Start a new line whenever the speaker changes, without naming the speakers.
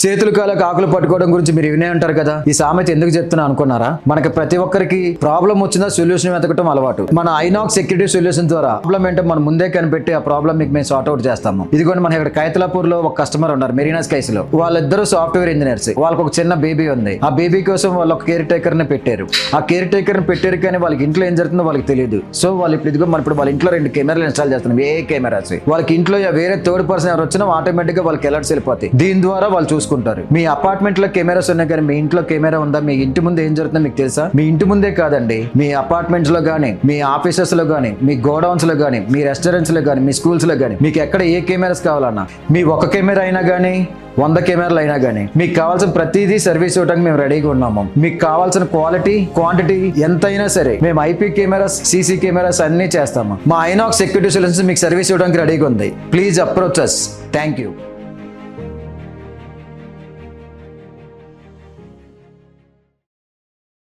చేతులు కాలకు ఆకులు పట్టుకోవడం గురించి మీరు వినే ఉంటారు కదా. ఈ సామెత ఎందుకు చెప్తున్నా అనుకున్నారా? మనకి ప్రతి ఒక్కరికి ప్రాబ్లం వచ్చిందా సొల్యూషన్ వెతకటం అలవాటు. మన ఐనాక్స్ సెక్యూరిటీ సొల్యూషన్ ద్వారా ప్రాబ్లం ఏంటో మనం ముందే కనిపెట్టి ఆ ప్రాబ్లం మీకు మేము సార్ట్ అవుట్ చేస్తాము. ఇదిగోండి, మన ఇక్కడ కైతలాపూర్ లో ఒక కస్టమర్ ఉన్నారు, మెరీనా స్కైస్ లో. వాళ్ళిద్దరు సాఫ్ట్వేర్ ఇంజనీర్స్. వాళ్ళకి ఒక చిన్న బేబీ ఉంది. ఆ బేబీ కోసం వాళ్ళు ఒక కేర్ టేకర్ ని పెట్టారు. ఆ కేర్ టేకర్ ని పెట్టారు, కానీ వాళ్ళకి ఇంట్లో ఏం జరుగుతుందో వాళ్ళకి తెలియదు. సో వాళ్ళు ఇప్పుడు మన వాళ్ళ ఇంట్లో 2 కెమెరాలు ఇన్స్టాల్ చేస్తున్నాం, ఏ కెమెరాస్. వాళ్ళకి ఇంట్లో వేరే థర్డ్ పర్సన్ ఎవరు వచ్చినా ఆటోమేటిక్ గా వాళ్ళకి అలర్ట్స్ వెళ్ళిపోతాయి. దీని ద్వారా వాళ్ళు చూసుకుంటారు. మీ అపార్ట్మెంట్ లో కెమెరాస్ ఉన్నాయి, కానీ మీ ఇంట్లో కెమెరా ఉందా? మీ ఇంటి ముందు ఏం జరుగుతుందో మీకు తెలుసా? మీ ఇంటి ముందే కాదండి, మీ అపార్ట్మెంట్స్ లో గానీ, మీ ఆఫీసెస్ లో గానీ, మీ గోడౌన్స్ లో గానీ, మీ రెస్టారెంట్స్ లో గానీ, మీ స్కూల్స్ లో గానీ, మీకు ఎక్కడ ఏ కెమెరాస్ కావాలన్నా, మీ ఒక కెమెరా అయినా గానీ 100 కెమెరాలు అయినా కానీ మీకు కావాల్సిన ప్రతిదీ సర్వీస్ ఇవ్వడానికి మేము రెడీగా ఉన్నాము. మీకు కావాల్సిన క్వాలిటీ, క్వాంటిటీ ఎంతైనా సరే మేము ఐపీ కెమెరాస్, సీసీ కెమెరాస్ అన్ని చేస్తాము. మా ఐనాక్స్ సెక్యూరిటీ సొల్యూషన్స్ మీకు సర్వీస్ ఇవ్వడానికి రెడీగా ఉంది. Please approach us. Thank you.